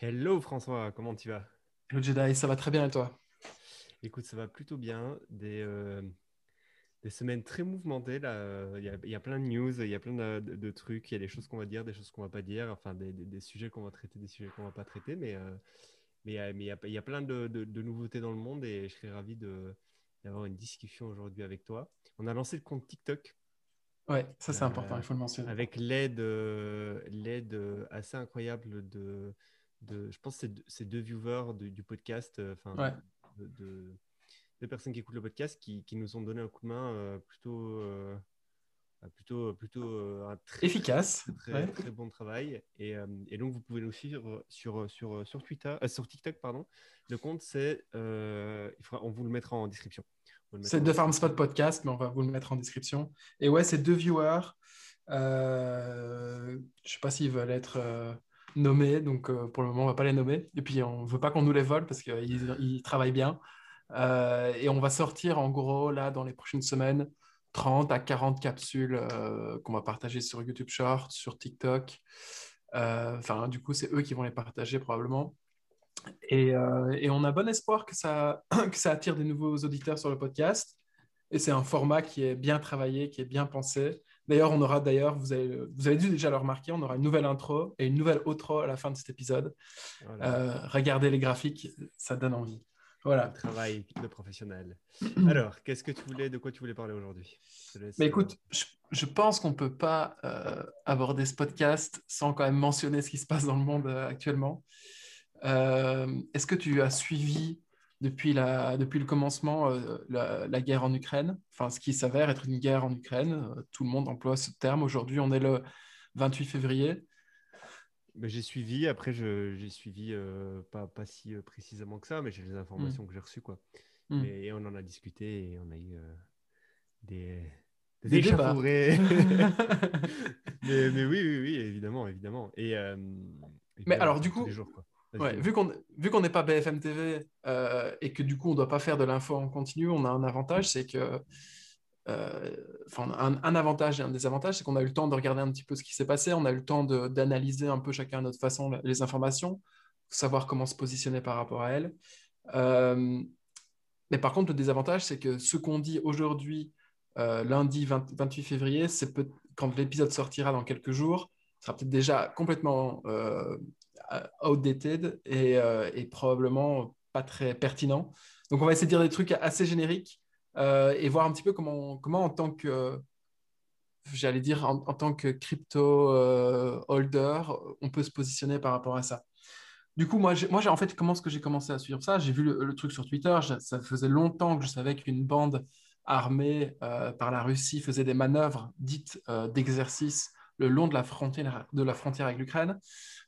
Hello François, comment tu vas? Le Jedi, ça va très bien et toi? Écoute, ça va plutôt bien. Des semaines très mouvementées là. Il y a plein de news, il y a plein de trucs. Il y a des choses qu'on va dire, des choses qu'on va pas dire. Enfin, des sujets qu'on va traiter, des sujets qu'on va pas traiter. Mais il y a plein de nouveautés dans le monde et je serais ravi d'avoir une discussion aujourd'hui avec toi. On a lancé le compte TikTok Ouais, ça c'est important, euh, il faut le mentionner. avec l'aide assez incroyable de je pense que c'est deux viewers du podcast, enfin Ouais, de, de- deux personnes qui écoutent le podcast qui nous ont donné un coup de main un très très efficace. très très Ouais. très bon travail et donc vous pouvez nous suivre sur Twitter, sur TikTok pardon. Le compte on vous le mettra en description. On vous le C'est mettra en The Farm Spot description. Podcast, mais on va vous le mettre en description. Et ouais, c'est deux viewers. Je sais pas s'ils veulent être nommés, donc pour le moment, on va pas les nommer. Et puis, on veut pas qu'on nous les vole parce qu'ils travaillent bien. Et on va sortir en gros, là, dans les prochaines semaines, 30 à 40 capsules qu'on va partager sur YouTube Short, sur TikTok. Enfin, du coup, c'est eux qui vont les partager probablement. Et on a bon espoir que que ça attire des nouveaux auditeurs sur le podcast. Et c'est un format qui est bien travaillé, qui est bien pensé. D'ailleurs, vous avez dû déjà le remarquer, on aura une nouvelle intro et une nouvelle outro à la fin de cet épisode. Oh là là. Regardez les graphiques, ça donne envie. Le Voilà. travail de professionnel. Alors, de quoi tu voulais parler aujourd'hui? Je te laisse. Mais écoute, je pense qu'on ne peut pas aborder ce podcast sans quand même mentionner ce qui se passe dans le monde actuellement. Est-ce que tu as suivi depuis le commencement la guerre en Ukraine? Enfin, ce qui s'avère être une guerre en Ukraine. Tout le monde emploie ce terme. Aujourd'hui, on est le 28 février. Mais j'ai suivi, après, j'ai suivi pas si précisément que ça, mais j'ai les Hmm, informations que j'ai reçues, quoi. hmm. Mais on en a discuté et on a eu des, des Des débats. échauffourées. Mais oui, oui, oui, évidemment, évidemment. Et Mais puis, alors, enfin, du tous les coup, jours, quoi. Vas-y, ouais, dis-moi. vu qu'on n'est pas BFM TV et que du coup, on ne doit pas faire de l'info en continu, on a un avantage, c'est que enfin, un avantage et un désavantage, c'est qu'on a eu le temps de regarder un petit peu ce qui s'est passé, on a eu le temps d'analyser un peu chacun à notre façon les informations, savoir comment se positionner par rapport à elles. Euh, mais par contre, le désavantage, c'est que ce qu'on dit aujourd'hui, lundi 28 février, quand l'épisode sortira dans quelques jours, sera peut-être déjà complètement outdated et probablement pas très pertinent. Donc, on va essayer de dire des trucs assez génériques et voir un petit peu comment en tant que, j'allais dire, en tant que crypto holder, on peut se positionner par rapport à ça. Du coup, en fait, comment est-ce que j'ai commencé à suivre ça? J'ai vu le truc sur Twitter. Ça faisait longtemps que je savais qu'une bande armée par la Russie faisait des manœuvres dites d'exercice le long de la frontière avec l'Ukraine.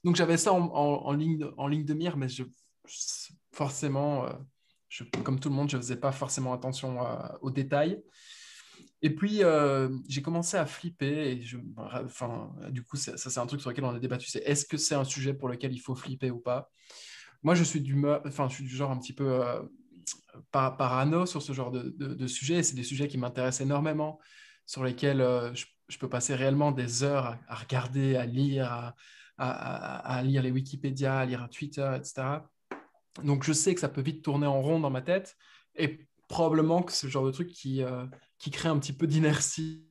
Donc, j'avais ça en ligne de mire, mais forcément, comme tout le monde, je ne faisais pas forcément attention aux détails. Et puis, j'ai commencé à flipper. Enfin, du coup, ça, c'est un truc sur lequel on a débattu. C'est est-ce que c'est un sujet pour lequel il faut flipper ou pas? Moi, je suis du genre un petit peu parano sur ce genre de sujets. C'est des sujets qui m'intéressent énormément, sur lesquels je peux passer réellement des heures à regarder, à lire, à lire les Wikipédia, à lire Twitter, etc. Donc, je sais que ça peut vite tourner en rond dans ma tête et probablement que c'est le genre de truc qui crée un petit peu d'inertie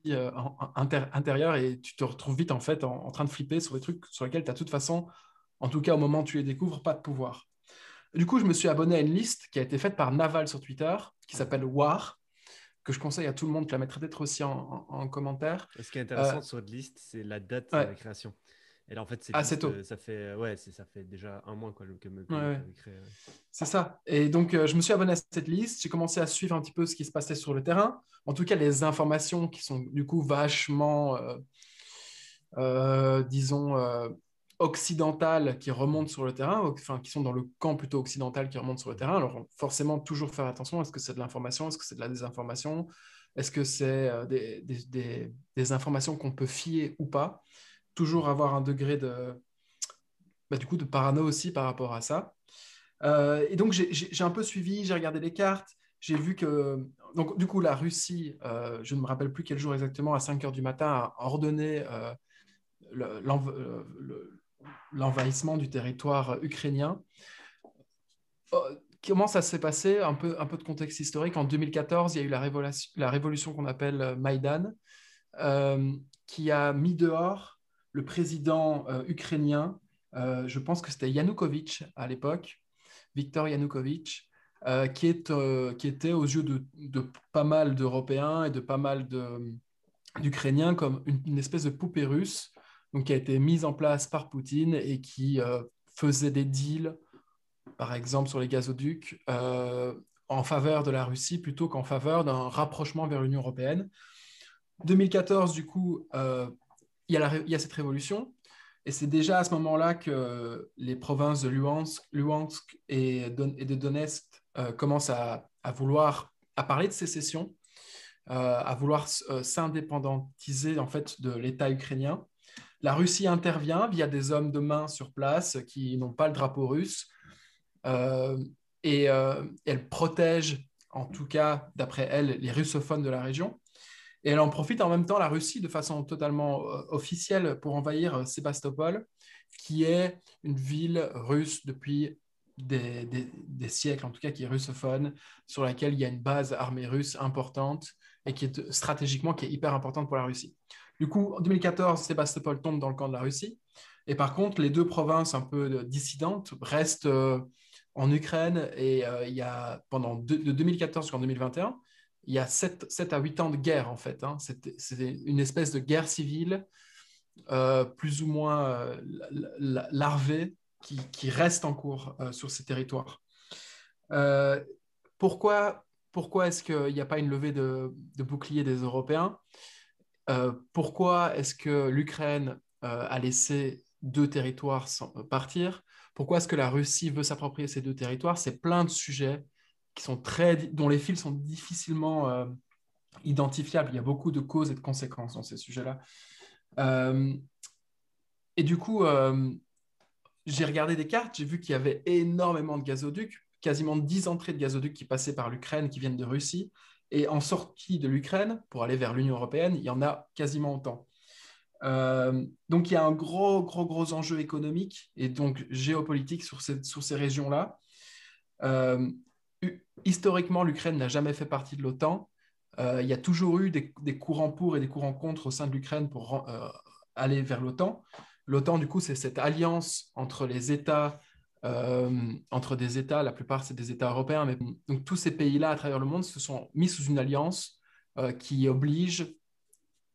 intérieure et tu te retrouves vite en fait en train de flipper sur des trucs sur lesquels tu as de toute façon, en tout cas au moment où tu les découvres, pas de pouvoir. Du coup, je me suis abonné à une liste qui a été faite par Naval sur Twitter, qui s'appelle War, que je conseille à tout le monde, je la mettrai peut-être aussi en commentaire. Ce qui est Euh, intéressant sur votre liste, c'est la date de la ouais, création. Et là, en fait, cette assez liste, tôt. ça fait déjà un mois quoi, Ouais, que vous ouais. l'avez créée. Ouais. C'est ça. Et donc, je me suis abonné à cette liste. J'ai commencé à suivre un petit peu ce qui se passait sur le terrain. En tout cas, les informations qui sont du coup vachement, disons, occidentales qui remontent sur le terrain, enfin, qui sont dans le camp plutôt occidental qui remontent sur le terrain. Alors, forcément, toujours faire attention. Est-ce que c'est de l'information? Est-ce que c'est de la désinformation? Est-ce que c'est des informations qu'on peut fier ou pas? Toujours avoir un degré du coup, de parano aussi par rapport à ça. Et donc, j'ai un peu suivi, j'ai regardé les cartes, j'ai vu que, donc, du coup, la Russie, je ne me rappelle plus quel jour exactement, à 5 heures du matin, a ordonné l'envahissement du territoire ukrainien. Comment ça s'est passé? Un peu de contexte historique. En 2014, il y a eu la révolution qu'on appelle Maïdan, euh, qui a mis dehors le président ukrainien, je pense que c'était Yanukovych à l'époque, Viktor Yanukovych, qui était aux yeux de pas mal d'Européens et de pas mal d'Ukrainiens comme une espèce de poupée russe, donc qui a été mise en place par Poutine et qui faisait des deals, par exemple sur les gazoducs, en faveur de la Russie plutôt qu'en faveur d'un rapprochement vers l'Union européenne. 2014, du coup, il y a cette révolution. Et c'est déjà à ce moment-là que les provinces de Luhansk et de Donetsk commencent à vouloir à parler de sécession, à vouloir s'indépendantiser en fait de l'État ukrainien. La Russie intervient via des hommes de main sur place qui n'ont pas le drapeau russe euh, et elle protège, en tout cas d'après elle, les russophones de la région. Et elle en profite en même temps, la Russie, de façon totalement officielle, pour envahir Sébastopol, qui est une ville russe depuis des siècles, en tout cas qui est russophone, sur laquelle il y a une base armée russe importante et qui est stratégiquement qui est hyper importante pour la Russie. Du coup, en 2014, Sébastopol tombe dans le camp de la Russie. Et par contre, les deux provinces un peu dissidentes restent en Ukraine. Et il y a, de 2014 jusqu'en 2021, il y a 7 à 8 ans de guerre, en fait. Hein. C'est une espèce de guerre civile, plus ou moins larvée, qui reste en cours sur ces territoires. Euh, pourquoi est-ce qu'il n'y a pas une levée de bouclier des Européens? Pourquoi est-ce que l'Ukraine a laissé 2 territoires partir? Pourquoi est-ce que la Russie veut s'approprier ces 2 territoires? C'est plein de sujets dont les fils sont difficilement identifiables. Il y a beaucoup de causes et de conséquences dans ces sujets-là. Euh, et du coup, j'ai regardé des cartes, j'ai vu qu'il y avait énormément de gazoducs, quasiment 10 entrées de gazoducs qui passaient par l'Ukraine, qui viennent de Russie. Et en sortie de l'Ukraine, pour aller vers l'Union européenne, il y en a quasiment autant. Donc il y a un gros enjeu économique et donc géopolitique sur ces régions-là. Euh, Historiquement, l'Ukraine n'a jamais fait partie de l'OTAN. Il y a toujours eu des courants pour et des courants contre au sein de l'Ukraine pour aller vers l'OTAN. L'OTAN, du coup, c'est cette alliance entre les États, entre des États, la plupart c'est des États européens, mais donc tous ces pays-là à travers le monde se sont mis sous une alliance qui oblige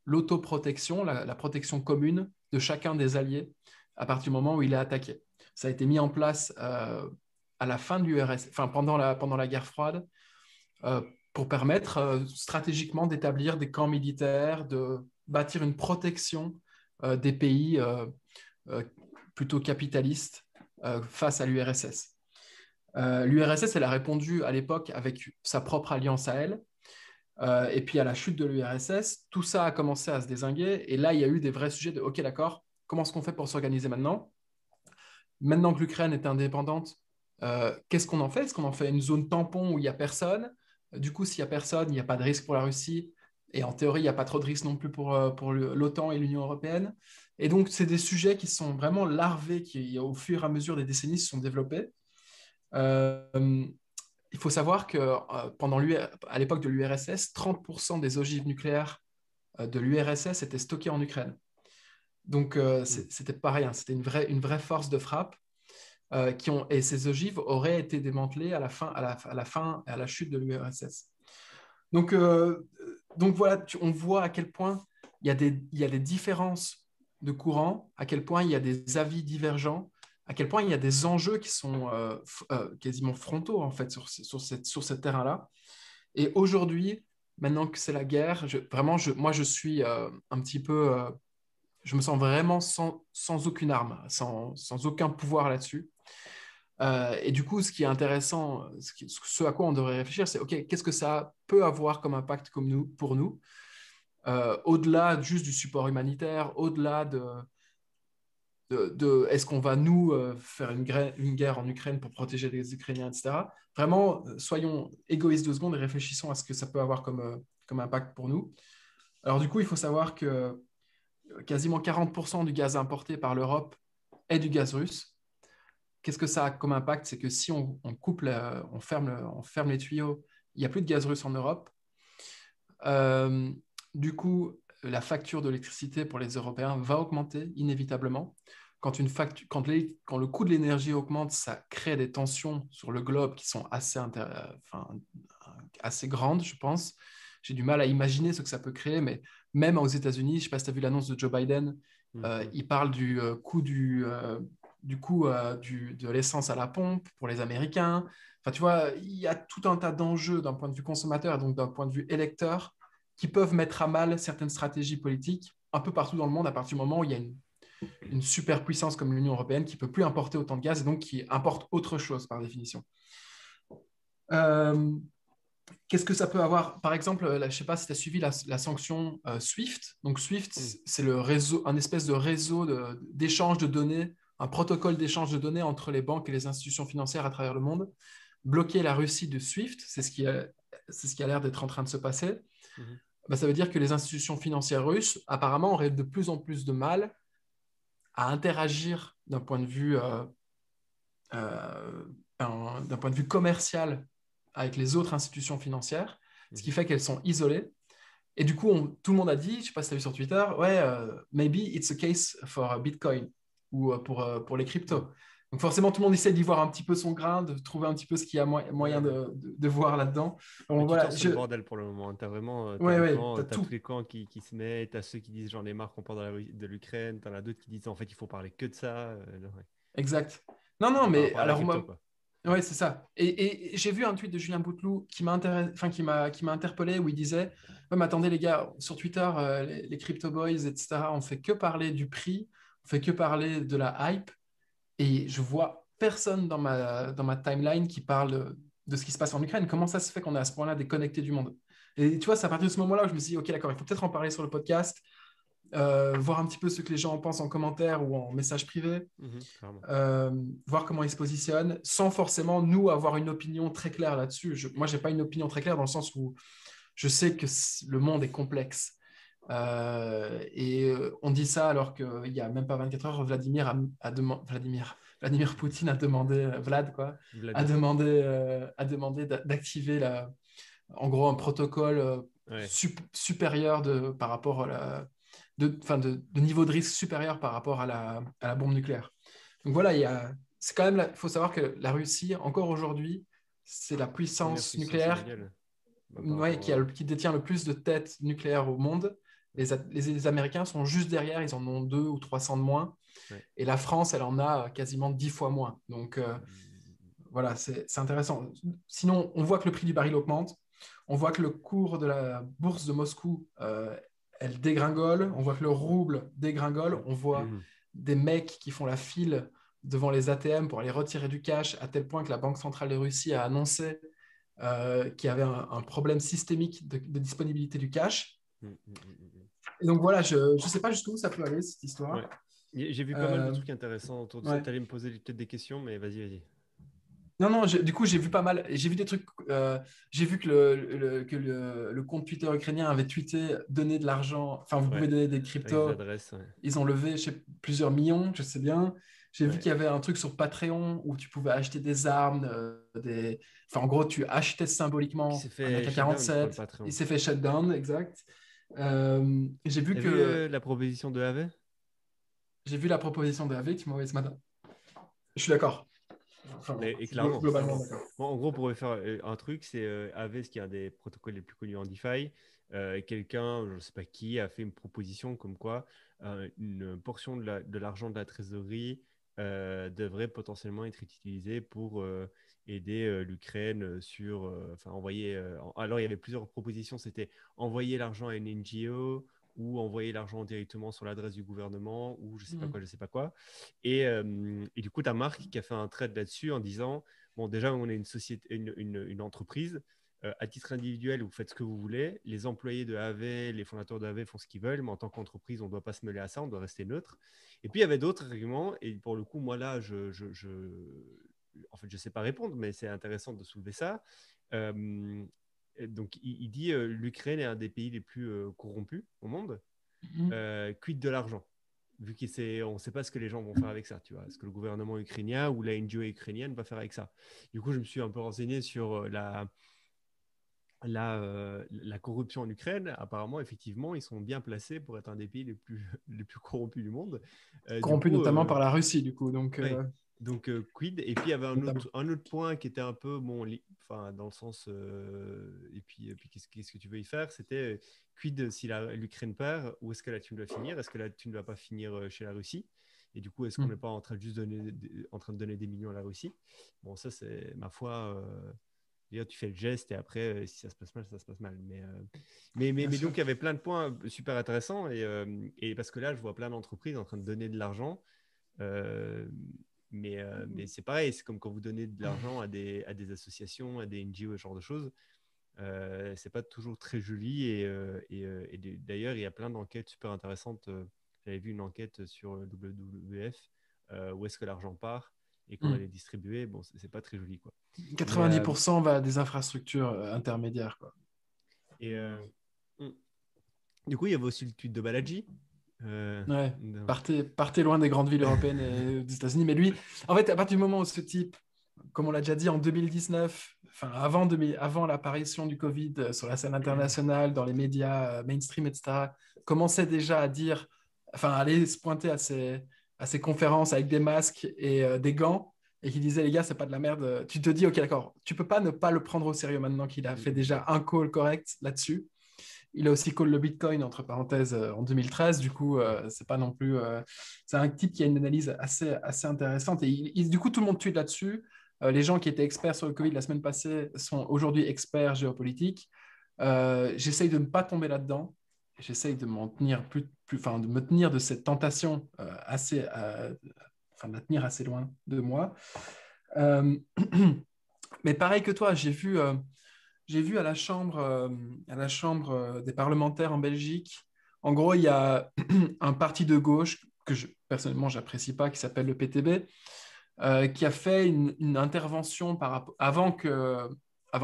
l'autoprotection, la protection commune de chacun des alliés à partir du moment où il est attaqué. Ça a été mis en place à la fin de l'URSS, enfin pendant la guerre froide, pour permettre stratégiquement d'établir des camps militaires, de bâtir une protection des pays plutôt capitalistes face à l'URSS. L'URSS, elle a répondu à l'époque avec sa propre alliance à elle. Et puis à la chute de l'URSS, tout ça a commencé à se dézinguer. Et là, il y a eu des vrais sujets de OK, d'accord, comment est-ce qu'on fait pour s'organiser maintenant? Maintenant que l'Ukraine est indépendante, qu'est-ce qu'on en fait? Est-ce qu'on en fait une zone tampon où il n'y a personne? Du coup, s'il n'y a personne, il n'y a pas de risque pour la Russie. Et en théorie, il n'y a pas trop de risque non plus pour l'OTAN et l'Union européenne. Et donc, c'est des sujets qui sont vraiment larvés, qui, au fur et à mesure des décennies, se sont développés. Euh, il faut savoir que à l'époque de l'URSS, 30% des ogives nucléaires de l'URSS étaient stockées en Ukraine. Donc, c'était pas rien, c'était une vraie force de frappe. Et ces ogives auraient été démantelées à la chute de l'URSS. Donc voilà, on voit à quel point il y a des différences de courant, à quel point il y a des avis divergents, à quel point il y a des enjeux qui sont quasiment frontaux en fait sur ce terrain-là. Et aujourd'hui, maintenant que c'est la guerre, moi je suis un petit peu, je me sens vraiment sans aucune arme, sans aucun pouvoir là-dessus. Et du coup, ce qui est intéressant, ce à quoi on devrait réfléchir, c'est OK, qu'est-ce que ça peut avoir comme impact pour nous, au-delà juste du support humanitaire, au-delà est-ce qu'on va nous faire une guerre en Ukraine pour protéger les Ukrainiens, etc. Vraiment, soyons égoïstes 2 secondes et réfléchissons à ce que ça peut avoir comme impact pour nous. Alors du coup, il faut savoir que quasiment 40% du gaz importé par l'Europe et du gaz russe. Qu'est-ce que ça a comme impact? C'est que si on coupe, on ferme les tuyaux, il n'y a plus de gaz russe en Europe. Euh, du coup, la facture de l'électricité pour les Européens va augmenter inévitablement. Quand le coût de l'énergie augmente, ça crée des tensions sur le globe qui sont assez grandes, je pense. J'ai du mal à imaginer ce que ça peut créer, mais même aux États-Unis, je ne sais pas si tu as vu l'annonce de Joe Biden, il parle du coût de l'essence à la pompe pour les Américains. Enfin, tu vois, il y a tout un tas d'enjeux d'un point de vue consommateur et donc d'un point de vue électeur qui peuvent mettre à mal certaines stratégies politiques un peu partout dans le monde à partir du moment où il y a une superpuissance comme l'Union européenne qui ne peut plus importer autant de gaz et donc qui importe autre chose par définition. Euh, Qu'est-ce que ça peut avoir? Par exemple, je ne sais pas si tu as suivi la sanction SWIFT. Donc SWIFT, Mm. c'est le réseau, un espèce de réseau d'échange de données, un protocole d'échange de données entre les banques et les institutions financières à travers le monde. Bloquer la Russie de SWIFT, c'est ce qui a l'air d'être en train de se passer. Mhm. Ben, ça veut dire que les institutions financières russes, apparemment, auraient de plus en plus de mal à interagir euh, d'un point de vue commercial avec les autres institutions financières, ce qui Mhm. fait qu'elles sont isolées. Et du coup, tout le monde a dit, je ne sais pas si tu as vu sur Twitter, ouais, maybe it's a case for Bitcoin ou pour les Mm. cryptos. Donc forcément, tout le monde essaie d'y voir un petit peu son grain, de trouver un petit peu ce qu'il y a Ouais, moyen ouais. de voir là-dedans. Mais Donc Twitter, voilà, c'est le bordel pour le moment. T'as vraiment, t'as ouais, les ouais, camps, t'as t'as tout. tous les camps qui se mettent, t'as ceux qui disent j'en ai marre qu'on parle de l'Ukraine, t'en as d'autres qui disent en fait il faut parler que de ça. Non, ouais. Exact. Non, non, Par mais rapport à la alors crypto, moi, quoi. Mm. ouais, c'est ça. Et j'ai vu un tweet de Julien Bouteloup qui m'a interpellé où il disait, ouais, mais attendez les gars, sur Twitter, les crypto boys, etc., on fait que parler du prix, on fait que parler de la hype, et je vois personne dans ma timeline qui parle de ce qui se passe en Ukraine. Comment ça se fait qu'on est à ce point-là déconnecté du monde? Et tu vois, c'est à partir de ce moment-là où je me suis dit, ok, d'accord, il faut peut-être en parler sur le podcast, voir un petit peu ce que les gens en pensent en commentaire ou en message privé, Mhm, clairement. euh, voir comment ils se positionnent, sans forcément, nous, avoir une opinion très claire là-dessus. Moi, je n'ai pas une opinion très claire dans le sens où je sais que le monde est complexe. On dit ça alors qu'il n'y a même pas 24 heures, Vladimir Poutine a demandé, Vlad, quoi, Vladimir. a demandé d'activer en gros un protocole Ouais. supérieur par rapport de niveau de risque supérieur par rapport à la bombe nucléaire. Donc voilà, c'est quand même, il faut savoir que la Russie, encore aujourd'hui, c'est la Première puissance puissance nucléaire, mondiale. Bah, par ouais, rapport à... qui détient le plus de têtes nucléaires au monde. Les Américains sont juste derrière, ils en ont 200 ou 300 de moins. Ouais. Et la France, elle en a quasiment 10 fois moins. Donc Mm. voilà, c'est intéressant. Sinon, on voit que le prix du baril augmente. On voit que le cours de la bourse de Moscou, elle dégringole. On voit que le rouble dégringole. On voit Mhm. des mecs qui font la file devant les ATM pour aller retirer du cash, à tel point que la Banque centrale de Russie a annoncé qu'il y avait un problème systémique de disponibilité du cash. Mm, mm, mm, mm. Et donc voilà, je ne sais pas jusqu'où ça peut aller, cette histoire. Ouais. J'ai vu pas mal de Euh, trucs intéressants autour de ça. ouais. T'allais me poser peut-être des questions, mais vas-y, vas-y. Non, non, du coup, j'ai vu pas mal. J'ai vu des trucs. J'ai vu que le compte Twitter ukrainien avait tweeté donner de l'argent. Enfin, vous pouvez Ouais. donner des Avec des cryptos. adresses, ouais. Ils ont levé, je sais, plusieurs millions, je sais bien. J'ai vu Ouais. qu'il y avait un truc sur Patreon où tu pouvais acheter des armes. Enfin, en gros, tu achetais Qui symboliquement s'est un fait shutdown, je crois, le AK-47. Il Patreon. s'est fait shutdown, exact. J'ai vu T'as vu que la proposition de Ave? j'ai vu la proposition de AV que tu m'as envoyée ce matin. Je suis d'accord. Enfin, Et je suis clairement, globalement clairement. d'accord. Bon, en gros, pour faire un truc, c'est Aave, ce qui est un des protocoles les plus connus en DeFi. Quelqu'un, je ne sais pas qui, a fait une proposition comme quoi une portion de l'argent de la trésorerie devrait potentiellement être utilisée pour aider l'Ukraine sur, enfin, envoyer. Alors, il y avait plusieurs propositions. C'était envoyer l'argent à une NGO ou envoyer l'argent directement sur l'adresse du gouvernement ou je sais pas Mhm. quoi, je sais pas quoi. Et du coup, tu as Marc qui a fait un trade là-dessus en disant, bon, déjà, on est une société, une entreprise. À titre individuel, vous faites ce que vous voulez. Les employés de AV, les fondateurs de AV font ce qu'ils veulent, mais en tant qu'entreprise, on ne doit pas se mêler à ça, on doit rester neutre. Et puis, il y avait d'autres arguments, et pour le coup, moi, là, en fait, je ne sais pas répondre, mais c'est intéressant de soulever ça. Euh, donc, il dit l'Ukraine est un des pays les plus corrompus au monde. Mhm. Quid de l'argent? vu qu'on ne sait pas ce que les gens vont faire avec ça, tu vois, ce que le gouvernement ukrainien ou la NGO ukrainienne va faire avec ça. Du coup, je me suis un peu renseigné sur la corruption en Ukraine. Apparemment, effectivement, ils sont bien placés pour être un des pays les plus corrompus du monde. Du Corrompu coup, notamment par la Russie, du coup. Donc, ouais. Donc, quid. Et puis, il y avait notamment. un autre point qui était un peu, bon, enfin, dans le sens, et puis qu'est-ce que tu veux y faire? C'était quid si l'Ukraine perd, où est-ce que la thune va finir? Est-ce que la thune ne va pas finir chez la Russie? Et du coup, est-ce qu'on n'est pas en train de juste en train de donner des millions à la Russie? Bon, ça, c'est ma foi. D'ailleurs, tu fais le geste et après, si ça se passe mal, ça se passe mal. Mais Sûr. donc, il y avait plein de points super intéressants. Et parce que là, je vois plein d'entreprises en train de donner de l'argent. Euh, mais c'est pareil, c'est comme quand vous donnez de l'argent à des associations, à des NGO, ce genre de choses. C'est pas toujours très joli. D'ailleurs, il y a plein d'enquêtes super intéressantes. J'avais vu une enquête sur WWF, où est-ce que l'argent part et comment elle est distribuée. Bon, c'est pas très joli, quoi. Mais, 90% va à des infrastructures intermédiaires, quoi. et, mm. Du coup, il y avait aussi le tweet de Balaji. Ouais. Non. Partez loin des grandes villes européennes et des États-Unis. Mais lui, en fait, à partir du moment où ce type, comme on l'a déjà dit, en 2019, enfin avant l'apparition du Covid sur la scène internationale, dans les médias mainstream, etc., commençait déjà à dire, enfin, aller se pointer à ces conférences avec des masques et des gants, et qui disait, les gars, c'est pas de la merde. Tu te dis, ok, d'accord, tu peux pas ne pas le prendre au sérieux maintenant qu'il a fait déjà un call correct là-dessus. Il a aussi call le Bitcoin, entre parenthèses, en 2013. Du coup, c'est pas non plus. C'est un type qui a une analyse assez intéressante. Et du coup, tout le monde tweet là-dessus. Les gens qui étaient experts sur le Covid la semaine passée sont aujourd'hui experts géopolitiques. J'essaye de ne pas tomber là-dedans. J'essaye de m'en tenir enfin, de me tenir de cette tentation enfin, de la tenir assez loin de moi. Euh, mais pareil que toi, j'ai vu à la chambre des parlementaires en Belgique, en gros, il y a un parti de gauche que personnellement, j'apprécie pas, qui s'appelle le PTB, qui a fait une intervention avant que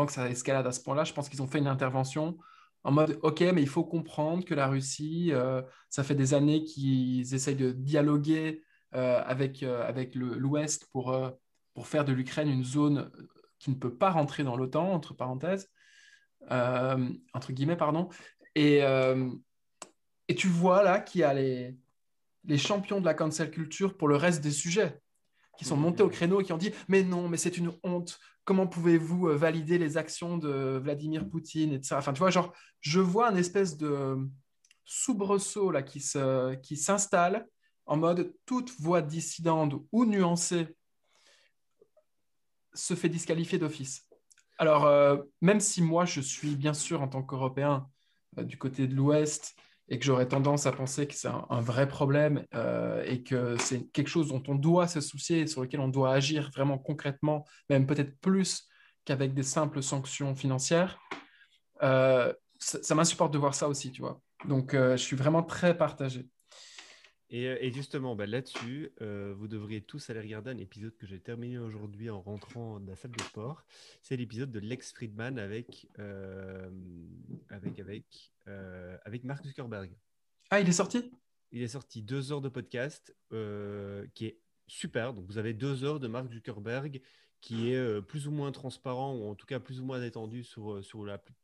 ça escalade à ce point-là. Je pense qu'ils ont fait une intervention en mode, OK, mais il faut comprendre que la Russie, ça fait des années qu'ils essayent de dialoguer avec l'Ouest pour faire de l'Ukraine une zone qui ne peut pas rentrer dans l'OTAN, entre parenthèses entre guillemets, pardon. Et, euh, et tu vois là qu'il y a les champions de la cancel culture pour le reste des sujets qui sont montés au créneau et qui ont dit mais non, mais c'est une honte. Comment pouvez-vous valider les actions de Vladimir Poutine, etc. Enfin, tu vois, genre, je vois un espèce de soubresaut là qui s'installe en mode toute voix dissidente ou nuancée se fait disqualifier d'office. Alors, même si moi, je suis bien sûr en tant qu'Européen du côté de l'Ouest et que j'aurais tendance à penser que c'est un vrai problème et que c'est quelque chose dont on doit se soucier et sur lequel on doit agir vraiment concrètement, même peut-être plus qu'avec des simples sanctions financières, ça m'insupporte de voir ça aussi, tu vois. Donc, je suis vraiment très partagé. Et justement, bah, là-dessus, vous devriez tous aller regarder un épisode que j'ai terminé aujourd'hui en rentrant de la salle de sport. C'est l'épisode de Lex Fridman avec Mark Zuckerberg. Ah, il est sorti? Il est sorti 2 heures de podcast qui est super. Donc, vous avez 2 heures de Mark Zuckerberg qui est plus ou moins transparent ou en tout cas plus ou moins détendu sur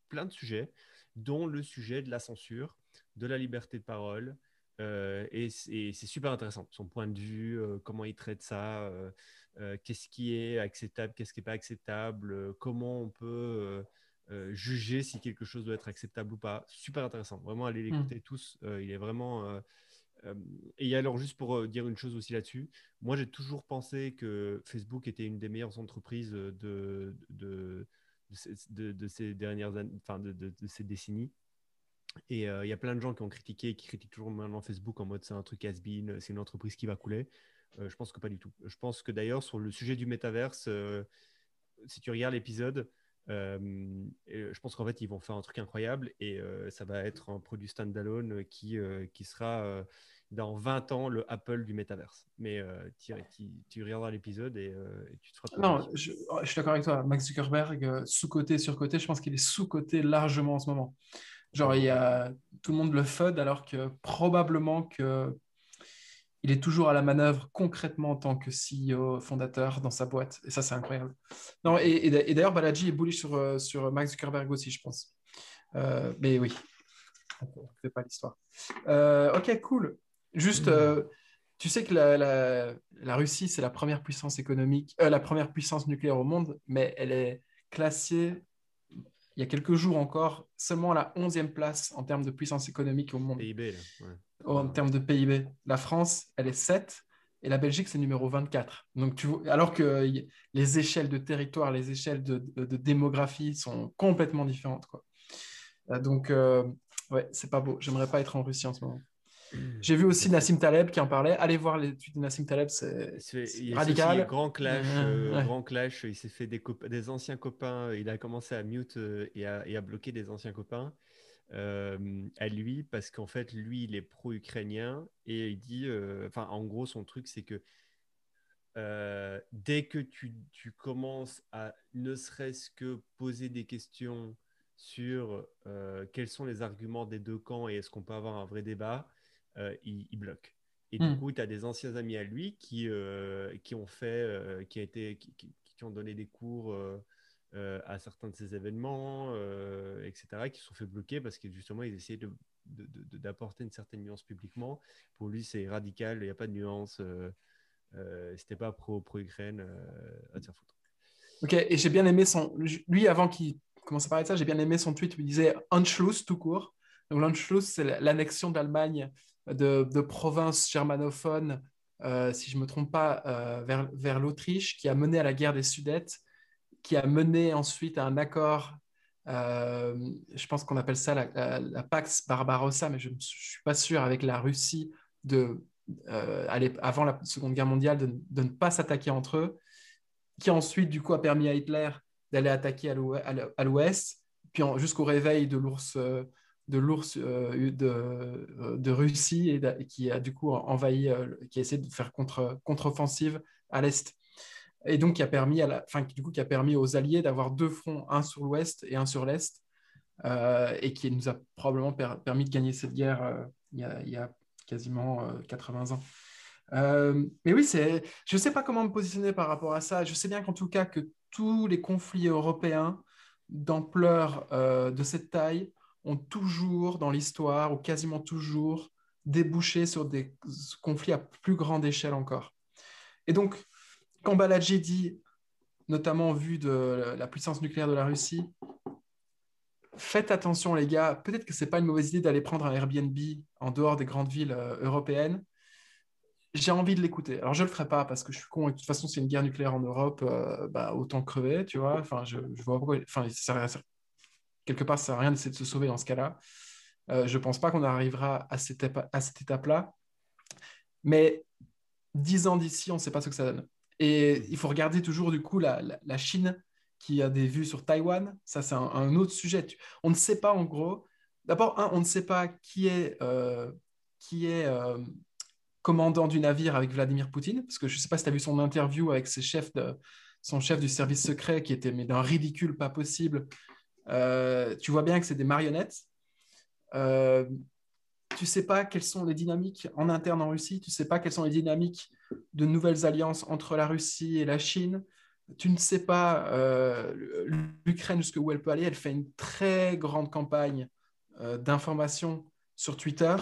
plein de sujets, dont le sujet de la censure, de la liberté de parole. Et c'est super intéressant. Son point de vue, comment il traite ça, qu'est-ce qui est acceptable, qu'est-ce qui n'est pas acceptable, comment on peut juger si quelque chose doit être acceptable ou pas. Super intéressant. Vraiment, allez Hmm. l'écouter tous. Il est vraiment. Et alors, juste pour dire une chose aussi là-dessus, moi j'ai toujours pensé que Facebook était une des meilleures entreprises de ces dernières années, enfin de ces décennies. Et il y a plein de gens qui ont critiqué, qui critiquent toujours maintenant Facebook en mode c'est un truc has-been, c'est une entreprise qui va couler. Je pense que pas du tout. Je pense que d'ailleurs, sur le sujet du métaverse, si tu regardes l'épisode, je pense qu'en fait, ils vont faire un truc incroyable et ça va être un produit standalone qui sera dans 20 ans le Apple du métaverse. Mais tu regarderas l'épisode et tu te feras ton Non, avis. je suis d'accord avec toi. Max Zuckerberg, sous-coté, surcoté, je pense qu'il est sous-coté largement en ce moment. Genre, il y Complètement. a, tout le monde le FUD alors que probablement que il est toujours à la manœuvre concrètement en tant que CEO fondateur dans sa boîte. Et ça, c'est incroyable. Non, et d'ailleurs, Balaji est bullish sur Mark Zuckerberg aussi, je pense. Mais oui, on ne fait pas l'histoire. Ok, cool. Juste, tu sais que la Russie, c'est la première puissance économique, la première puissance nucléaire au monde, mais elle est classée, il y a quelques jours encore, seulement à la 11e place en termes de puissance économique au monde, PIB, là. Ouais. en Enfin, termes de PIB. La France, elle est 7 et la Belgique, c'est numéro 24. Donc, alors que les échelles de territoire, les échelles de démographie sont complètement différentes, quoi. Donc, ouais, c'est pas beau. J'aimerais pas être en Russie en ce moment. J'ai vu bah, aussi Nassim Taleb qui en parlait. Allez voir l'étude de Nassim Taleb, il c'est y a ça aussi, radical. Ouais. grand clash. Il s'est fait des anciens copains. Il a commencé à mute et à bloquer des anciens copains à lui parce qu'en fait, lui, il est pro-ukrainien et il dit, enfin, en gros, son truc, c'est que dès que tu commences à ne serait-ce que poser des questions sur quels sont les arguments des deux camps et est-ce qu'on peut avoir un vrai débat, il bloque. Et du Hmm. coup, tu as des anciens amis à lui qui ont fait, qui ont donné des cours à certains de ces événements, etc., qui se sont fait bloquer parce que justement, ils essayaient d'apporter une certaine nuance publiquement. Pour lui, c'est radical, il n'y a pas de nuance. C'était pas pro-Ukraine à te faire foutre. Ok, et j'ai bien aimé lui, avant qu'il commence à parler de ça, j'ai bien aimé son tweet où il disait Anschluss tout court. Donc, l'Anschluss, c'est l'annexion d'Allemagne de provinces germanophones, si je ne me trompe pas, vers l'Autriche, qui a mené à la guerre des Sudètes, qui a mené ensuite à un accord, je pense qu'on appelle ça la Pax Barbarossa, mais je ne suis pas sûr, avec la Russie, avant la Seconde Guerre mondiale, de ne pas s'attaquer entre eux, qui ensuite, du coup, a permis à Hitler d'aller attaquer à l'ouest, puis jusqu'au réveil de Russie, et qui a du coup envahi, qui a essayé de faire contre-offensive à l'est. Et donc, qui a permis aux Alliés d'avoir deux fronts, un sur l'ouest et un sur l'est, et qui nous a probablement permis de gagner cette guerre il y a quasiment 80 ans. Mais oui, je ne sais pas comment me positionner par rapport à ça. Je sais bien qu'en tout cas, que tous les conflits européens d'ampleur de cette taille ont toujours, dans l'histoire, ou quasiment toujours, débouché sur des conflits à plus grande échelle encore. Et donc, quand Baladji dit, notamment en vue de la puissance nucléaire de la Russie, faites attention les gars, peut-être que ce n'est pas une mauvaise idée d'aller prendre un Airbnb en dehors des grandes villes européennes. J'ai envie de l'écouter. Alors, je ne le ferai pas parce que je suis con et de toute façon, c'est une guerre nucléaire en Europe, bah, autant crever, tu vois. Enfin, je vois pourquoi. Enfin, quelque part, ça sert à rien d'essayer de se sauver dans ce cas-là. Je ne pense pas qu'on arrivera à cette étape-là. Mais 10 ans d'ici, on ne sait pas ce que ça donne. Et il faut regarder toujours, du coup, la Chine qui a des vues sur Taïwan. Ça, c'est un autre sujet. On ne sait pas, en gros. D'abord, on ne sait pas qui est commandant du navire avec Vladimir Poutine, parce que je ne sais pas si tu as vu son interview avec son chef du service secret qui était mais d'un ridicule pas possible. Tu vois bien que c'est des marionnettes. Euh, tu ne sais pas quelles sont les dynamiques en interne en Russie, tu ne sais pas quelles sont les dynamiques de nouvelles alliances entre la Russie et la Chine. Tu ne sais pas l'Ukraine jusqu'où elle peut aller. Elle fait une très grande campagne d'information sur Twitter.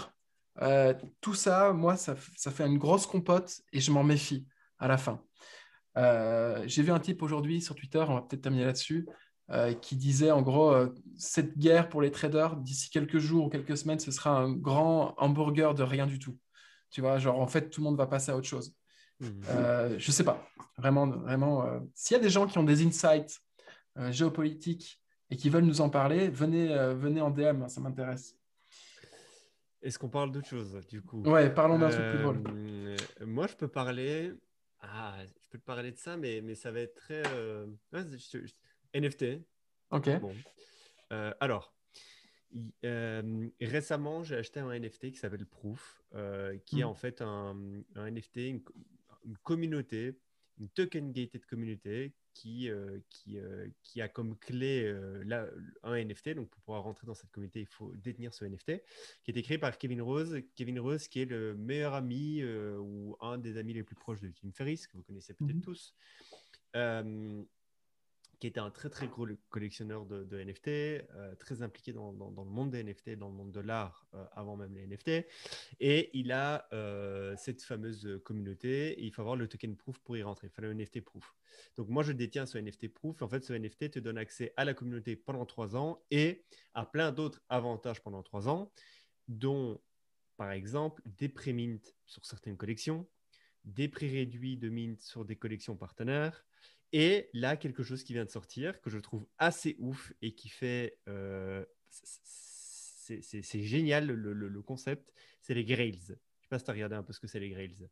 Tout ça, moi, ça fait une grosse compote et je m'en méfie à la fin. J'ai vu un type aujourd'hui sur Twitter, on va peut-être terminer là-dessus, qui disait en gros, cette guerre pour les traders, d'ici quelques jours ou quelques semaines, ce sera un grand hamburger de rien du tout. Tu vois, genre en fait, tout le monde va passer à autre chose. Je sais pas, vraiment, vraiment. S'il y a des gens qui ont des insights géopolitiques et qui veulent nous en parler, venez en DM, ça m'intéresse. Est-ce qu'on parle d'autre chose, du coup? Ouais, parlons d'un truc plus drôle. Moi, je peux parler. Ah, je peux te parler de ça, mais ça va être très. Ouais, NFT. Ok. Bon. Alors, récemment, j'ai acheté un NFT qui s'appelle Proof, qui est Hmm. en fait un NFT, une communauté, une token gated communauté qui a comme clé un NFT. Donc, pour pouvoir rentrer dans cette communauté, il faut détenir ce NFT, qui a été créé par Kevin Rose. Kevin Rose, qui est le meilleur ami ou un des amis les plus proches de Tim Ferriss, que vous connaissez peut-être tous. Qui était un très très gros collectionneur de NFT, très impliqué dans le monde des NFT, dans le monde de l'art avant même les NFT. Et il a cette fameuse communauté. Et il faut avoir le token proof pour y rentrer. Il fallait un NFT proof. Donc moi, je détiens ce NFT proof. En fait, ce NFT te donne accès à la communauté pendant 3 ans et à plein d'autres avantages pendant 3 ans, dont par exemple des pré-mint sur certaines collections, des prix réduits de mint sur des collections partenaires. Et là, quelque chose qui vient de sortir, que je trouve assez ouf et qui fait... c'est génial le concept, c'est les Grails. Je ne sais pas si tu as regardé un peu ce que c'est les Grails.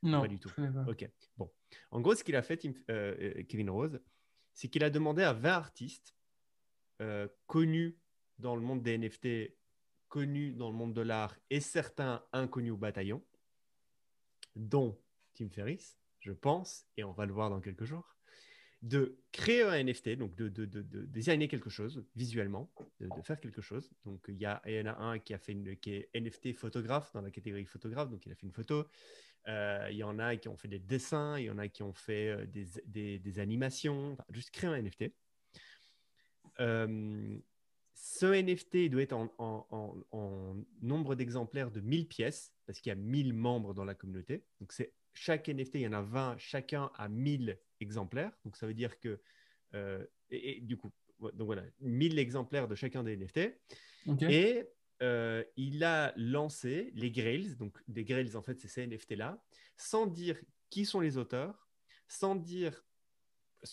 Pas Non, du tout. je connais pas. Ok, bon. En gros, ce qu'il a fait, Kevin Rose, c'est qu'il a demandé à 20 artistes connus dans le monde des NFT, connus dans le monde de l'art et certains inconnus au bataillon, dont Tim Ferriss, je pense, et on va le voir dans quelques jours, de créer un NFT, donc de designer quelque chose visuellement, de faire quelque chose. Donc, il y en a un qui est NFT photographe dans la catégorie photographe, donc il a fait une photo. Il y en a qui ont fait des dessins, il y en a qui ont fait des animations, enfin, juste créer un NFT. Ce NFT doit être en nombre d'exemplaires de 1000 pièces, parce qu'il y a 1000 membres dans la communauté. Donc, chaque NFT, il y en a 20, chacun a 1000 exemplaires. Donc, ça veut dire que, et du coup, donc voilà, 1000 exemplaires de chacun des NFT. Ok. Et il a lancé les Grails. Donc, des Grails, en fait, c'est ces NFT-là, sans dire qui sont les auteurs, sans dire,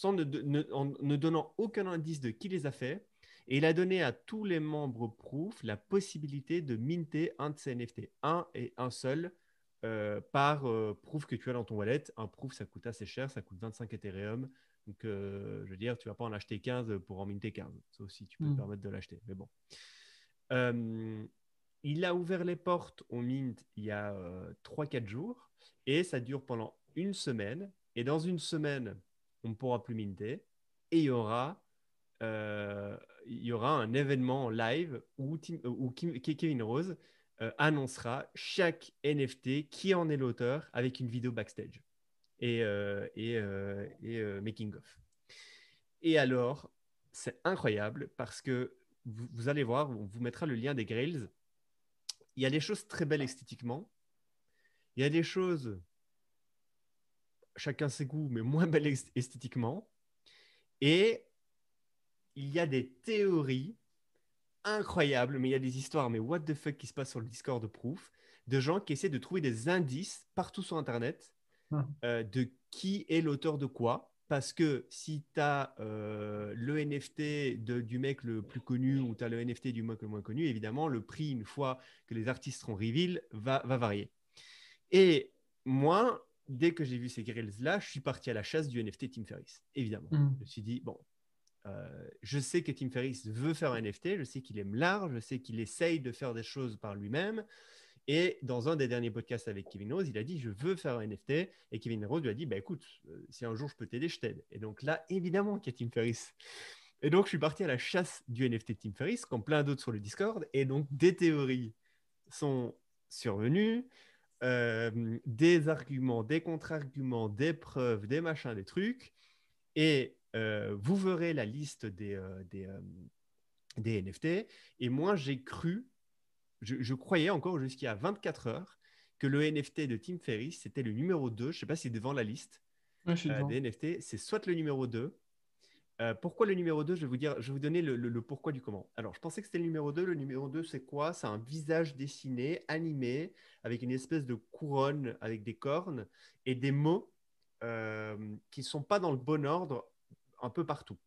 en ne donnant aucun indice de qui les a fait. Et il a donné à tous les membres Proof la possibilité de minter un de ces NFT, un et un seul, par Proof que tu as dans ton wallet. Un Proof, ça coûte assez cher, ça coûte 25 Ethereum. Donc, je veux dire, tu ne vas pas en acheter 15 pour en minter 15. Ça aussi, tu peux te permettre de l'acheter. Mais bon. Il a ouvert les portes au Mint il y a 3-4 jours et ça dure pendant une semaine. Et dans une semaine, on ne pourra plus minter et il y aura un événement live où Kevin Rose annoncera chaque NFT, qui en est l'auteur, avec une vidéo backstage et making of. Et alors, c'est incroyable parce que vous allez voir, on vous mettra le lien des Grails. Il y a des choses très belles esthétiquement. Il y a des choses, chacun ses goûts, mais moins belles esthétiquement. Et il y a des théories incroyables, mais il y a des histoires, mais what the fuck qui se passe sur le Discord de Proof, de gens qui essaient de trouver des indices partout sur Internet de qui est l'auteur de quoi. Parce que si tu as le NFT du mec le plus connu ou tu as le NFT du mec le moins connu, évidemment, le prix, une fois que les artistes seront reveal, va varier. Et moi, dès que j'ai vu ces grilles-là, je suis parti à la chasse du NFT Tim Ferriss, évidemment. Je me suis dit, bon, je sais que Tim Ferriss veut faire un NFT, je sais qu'il aime l'art, je sais qu'il essaye de faire des choses par lui-même. Et dans un des derniers podcasts avec Kevin Rose, il a dit, je veux faire un NFT. Et Kevin Rose lui a dit, bah, écoute, si un jour je peux t'aider, je t'aide. Et donc là, évidemment qu'il y a Tim Ferriss. Et donc, je suis parti à la chasse du NFT Tim Ferriss, comme plein d'autres sur le Discord. Et donc, des théories sont survenues, des arguments, des contre-arguments, des preuves, des machins, des trucs. Et vous verrez la liste des NFT. Et moi, j'ai cru, je croyais encore jusqu'à 24 heures que le NFT de Tim Ferriss, c'était le numéro 2. Je ne sais pas si c'est devant la liste Ouais, je suis devant. des NFT. C'est soit le numéro 2. Pourquoi le numéro 2? Je vais vous donner le pourquoi du comment. Alors, je pensais que c'était le numéro 2. Le numéro 2, c'est quoi? C'est un visage dessiné, animé, avec une espèce de couronne avec des cornes et des mots qui ne sont pas dans le bon ordre un peu partout.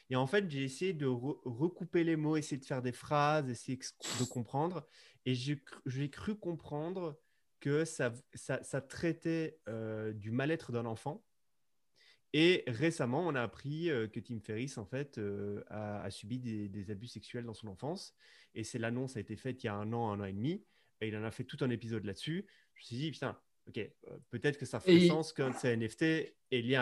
Et en fait, j'ai essayé de recouper les mots, essayer de faire des phrases, essayer de comprendre. Et j'ai cru comprendre que ça traitait du mal-être d'un enfant. Et récemment, on a appris que Tim Ferriss, en fait, a subi des abus sexuels dans son enfance. Et l'annonce a été faite il y a un an et demi. Et il en a fait tout un épisode là-dessus. Je me suis dit, putain, ok, peut-être que ça ferait Et sens qu'un de ces NFT ait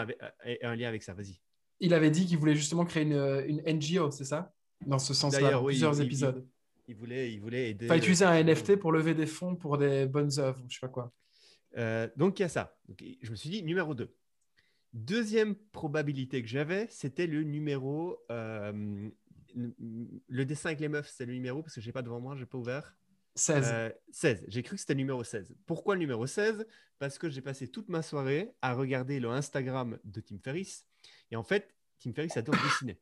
un lien avec ça. Vas-y. il avait dit qu'il voulait justement créer une NGO, c'est ça? Dans ce sens-là, D'ailleurs, dans oui, plusieurs épisodes. il voulait Enfin, aider utiliser un effectivement. NFT pour lever des fonds pour des bonnes œuvres, je sais pas quoi. Donc, il y a ça. Donc, je me suis dit numéro 2. Deuxième probabilité que j'avais, c'était le numéro. Le dessin avec les meufs, c'est le numéro parce que je n'ai pas devant moi, je n'ai pas ouvert. 16. 16. J'ai cru que c'était le numéro 16. Pourquoi le numéro 16? Parce que j'ai passé toute ma soirée à regarder le Instagram de Tim Ferriss. Et en fait, Tim Ferriss adore dessiner.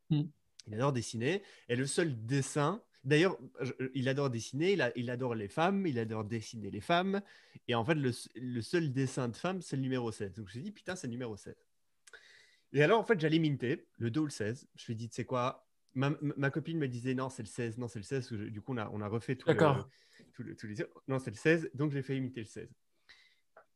Hmm. Il adore dessiner. Et le seul dessin. D'ailleurs, il adore dessiner, il adore les femmes, il adore dessiner les femmes. Et en fait, le seul dessin de femme, c'est le numéro 16. Donc je me suis dit, putain, c'est le numéro 16. Et alors, en fait, j'allais minter le 2 ou le 16. Je lui ai dit, tu sais quoi, ma copine me disait, non, c'est le 16, non, c'est le 16. Du coup, on a refait D'accord. tout les... Non, c'est le 16, donc j'ai fait imiter le 16.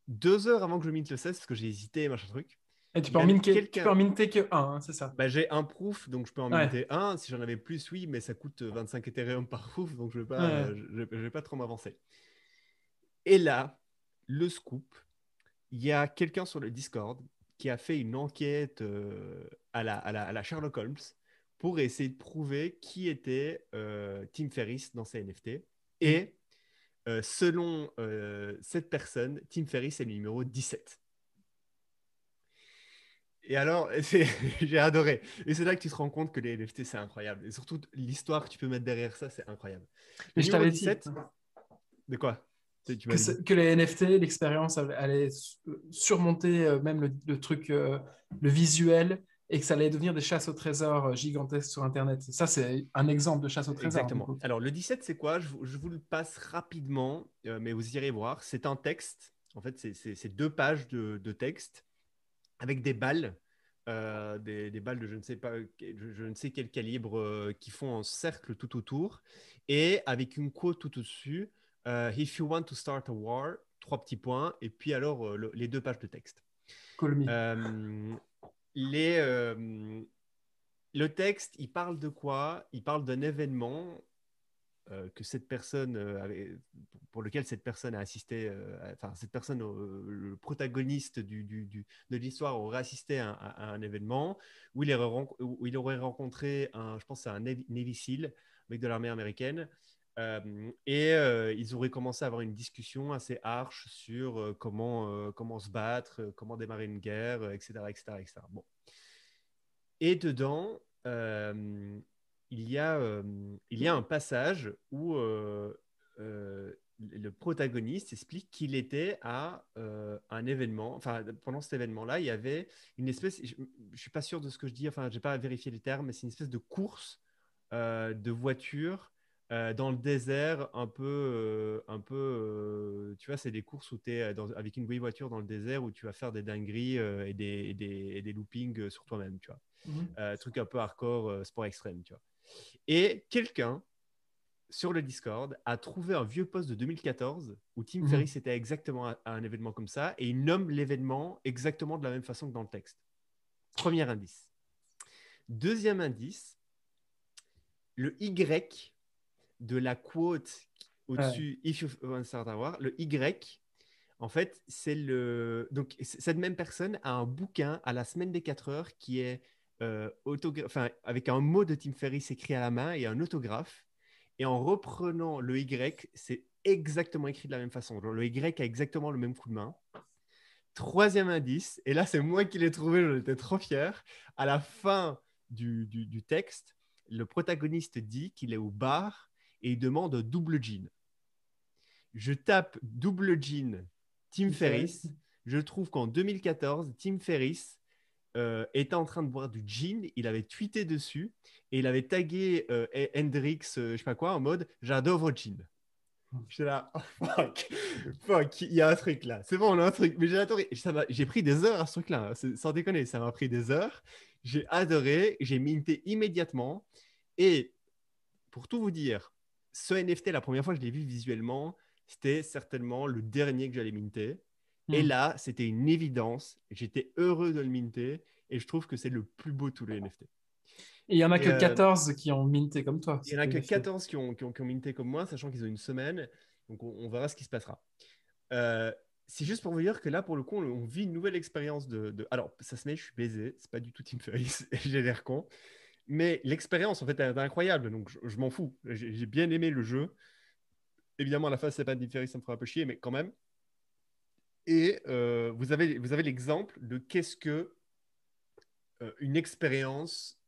2 heures avant que je minte le 16, parce que j'ai hésité, machin truc, Et il y a tu peux quelqu'un... en minter que un, hein, c'est ça. Bah, j'ai un proof, donc je peux en Ouais. minter un. Si j'en avais plus, oui, mais ça coûte 25 Ethereum par proof, donc Ouais. je vais pas trop m'avancer. Et là, le scoop, il y a quelqu'un sur le Discord qui a fait une enquête à la Sherlock Holmes pour essayer de prouver qui était Tim Ferriss dans ces NFT. Hmm. Et selon cette personne, Tim Ferriss est le numéro 17. Et alors, j'ai adoré. Et c'est là que tu te rends compte que les NFT, c'est incroyable. Et surtout, l'histoire que tu peux mettre derrière ça, c'est incroyable. Mais Le je numéro t'avais dit 17, de quoi? Tu que, m'avais dit. que les NFT, l'expérience allait surmonter même le truc, le visuel, et que ça allait devenir des chasses au trésor gigantesques sur Internet. Ça, c'est un exemple de chasse au trésor, du Exactement. coup. Alors, le 17, c'est quoi? Je vous le passe rapidement, mais vous irez voir. C'est un texte. En fait, c'est 2 pages de texte avec des balles, des balles de je ne sais pas, je ne sais quel calibre, qui font un cercle tout autour, et avec une quote tout au-dessus. If you want to start a war, 3 petits points, et puis alors les 2 pages de texte. Call me. Euh, les, le texte, il parle de quoi? Il parle d'un événement que cette personne pour lequel cette personne a assisté, enfin cette personne, le protagoniste de l'histoire aurait assisté à un événement où il aurait rencontré je pense, un Navy SEAL, mec de l'armée américaine, et ils auraient commencé à avoir une discussion assez harsh sur comment se battre, comment démarrer une guerre, etc., etc., etc. Bon. Et dedans, il y a un passage où le protagoniste explique qu'il était à un événement. Enfin, pendant cet événement-là, il y avait une espèce. Je ne suis pas sûr de ce que je dis. Enfin, je n'ai pas vérifié les termes, mais c'est une espèce de course de voiture dans le désert, tu vois, c'est des courses où tu es avec une vieille voiture dans le désert où tu vas faire des dingueries et des loopings sur toi-même, tu vois. Mhm. Truc un peu hardcore, sport extrême, tu vois. Et quelqu'un sur le Discord a trouvé un vieux post de 2014 où Tim Mhm. Ferriss était exactement à un événement comme ça, et il nomme l'événement exactement de la même façon que dans le texte. Premier indice. Deuxième indice, le Y de la quote Ouais. au-dessus, If you want to start a war, le Y, en fait, c'est le. Donc, cette même personne a un bouquin à la semaine des 4 heures qui est enfin, avec un mot de Tim Ferriss écrit à la main et un autographe. Et en reprenant le Y, c'est exactement écrit de la même façon. Genre, le Y a exactement le même coup de main. Troisième indice, et là, c'est moi qui l'ai trouvé, j'en étais trop fier. À la fin du texte, le protagoniste dit qu'il est au bar et il demande un double gin. Je tape double jean Tim Tim Ferriss. Ferriss. Je trouve qu'en 2014, Tim Ferriss était en train de boire du gin. Il avait tweeté dessus et il avait tagué Hendrix, je sais pas quoi, en mode j'adore votre gin. J'étais là, oh, fuck, fuck, il y a un truc là. C'est bon, on a un truc. Mais j'ai adoré. J'ai pris des heures à ce truc-là, hein. Sans déconner, ça m'a pris des heures. J'ai adoré, j'ai minté immédiatement. Et pour tout vous dire, ce NFT, la première fois que je l'ai vu visuellement, c'était certainement le dernier que j'allais minter. Et Mhm. là, c'était une évidence. J'étais heureux de le minter. Et je trouve que c'est le plus beau de tous les NFT. Et il y en a Et que 14 qui ont minté comme toi, il n'y en cet a que NFT. 14 qui ont minté comme moi, sachant qu'ils ont une semaine. Donc, on verra ce qui se passera. Euh, c'est juste pour vous dire que là, pour le coup, on vit une nouvelle expérience Alors, ça se met, je suis baisé, c'est pas du tout Tim Ferriss, j'ai l'air con. Mais l'expérience, en fait, elle est incroyable, donc je m'en fous. J'ai bien aimé le jeu. Évidemment, à la fin, c'est pas Tim Ferriss, ça me fera un peu chier, mais quand même. Et vous avez l'exemple de qu'est-ce que une expérience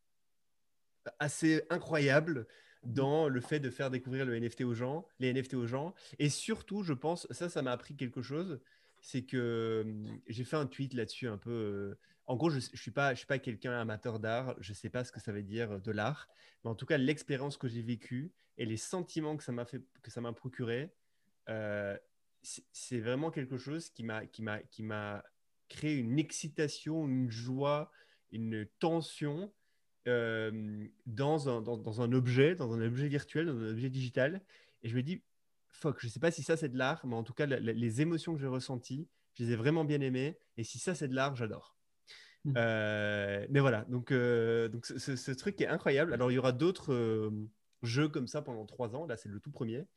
assez incroyable dans le fait de faire découvrir le NFT aux gens, les NFT aux gens. Et surtout, je pense, ça m'a appris quelque chose, c'est que j'ai fait un tweet là-dessus un peu. En gros, je ne suis pas quelqu'un amateur d'art, je ne sais pas ce que ça veut dire de l'art, mais en tout cas, l'expérience que j'ai vécue et les sentiments que ça m'a procuré, euh, c'est vraiment quelque chose qui m'a créé une excitation, une joie, une tension dans un objet virtuel, dans un objet digital. Et je me dis, fuck, je sais pas si ça c'est de l'art, mais en tout cas, les émotions que j'ai ressenties, je les ai vraiment bien aimées. Et si ça c'est de l'art, j'adore. Mais voilà, donc ce truc est incroyable. Alors, il y aura d'autres jeux comme ça pendant 3 ans. Là, c'est le tout premier.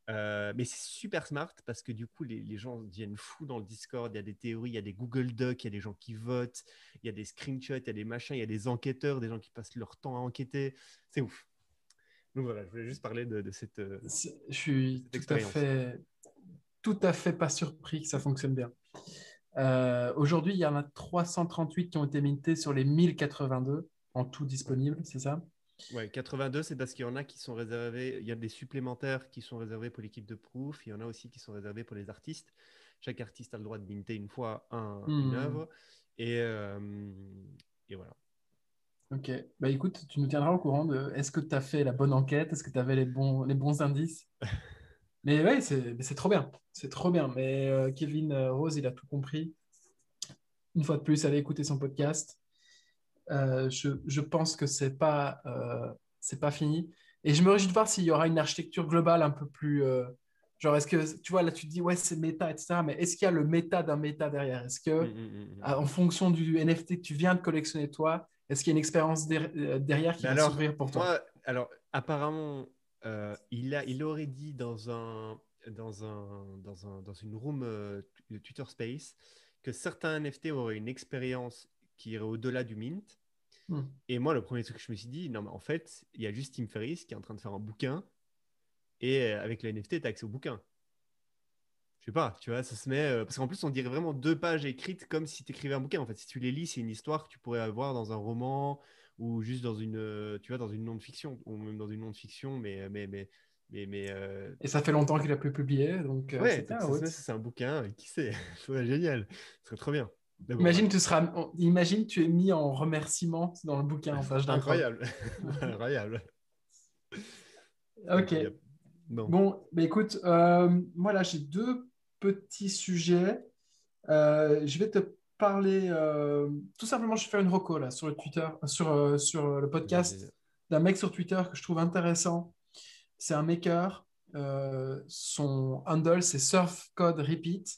Mais c'est super smart parce que du coup, les gens deviennent fous dans le Discord. Il y a des théories, il y a des Google Docs, il y a des gens qui votent, il y a des screenshots, il y a des machins, il y a des enquêteurs, des gens qui passent leur temps à enquêter. C'est ouf. Donc voilà, je voulais juste parler de Je suis cette expérience. tout à fait pas surpris que ça fonctionne bien. Aujourd'hui, il y en a 338 qui ont été mintés sur les 1082 en tout disponible, c'est ça? Ouais, 82, c'est parce qu'il y en a qui sont réservés. Il y a des supplémentaires qui sont réservés pour l'équipe de proof. Il y en a aussi qui sont réservés pour les artistes. Chaque artiste a le droit de minter une fois une Hmm. œuvre. Et, euh, et voilà. Ok. Bah écoute, tu nous tiendras au courant de est-ce que tu as fait la bonne enquête, est-ce que tu avais les bons indices? Mais ouais, c'est trop bien. C'est trop bien. Mais Kevin Rose, il a tout compris. Une fois de plus, allez écouter son podcast. Je pense que c'est pas fini. Et je me réjouis de voir s'il y aura une architecture globale un peu plus. Genre, est-ce que, tu vois, là, tu te dis, ouais, c'est méta, etc. Mais est-ce qu'il y a le méta d'un méta derrière? Est-ce Mm, que, mm, mm, mm. en fonction du NFT que tu viens de collectionner toi, est-ce qu'il y a une expérience derrière qui Mais va alors, s'ouvrir pour toi? moi, alors apparemment, il aurait dit dans une room de Twitter Space que certains NFT auraient une expérience qui irait au-delà du mint. Hmm. Et moi, le premier truc que je me suis dit, non, mais en fait, il y a juste Tim Ferriss qui est en train de faire un bouquin et avec le NFT, tu as accès au bouquin. Je sais pas, tu vois, ça se met. Parce qu'en plus, on dirait vraiment 2 pages écrites comme si tu écrivais un bouquin. En fait, si tu les lis, c'est une histoire que tu pourrais avoir dans un roman ou juste dans tu vois, dans une non-fiction ou même dans une non-fiction, Et ça fait longtemps qu'il a plus publié, donc ouais, c'est donc bien, ça ouais. se met, c'est un bouquin, qui sait, ce serait génial, ce serait trop bien. Mais bon, Imagine, voilà. imagine, tu es mis en remerciement dans le bouquin en page d'intro. Incroyable, incroyable. Ok. Il y a- Bon, Bon, bah écoute, moi là j'ai deux petits sujets. Je vais te parler, tout simplement, je vais faire une reco là sur le Twitter, sur le podcast vas-y. d'un mec sur Twitter que je trouve intéressant. C'est un maker. Son handle c'est Surf Code Repeat.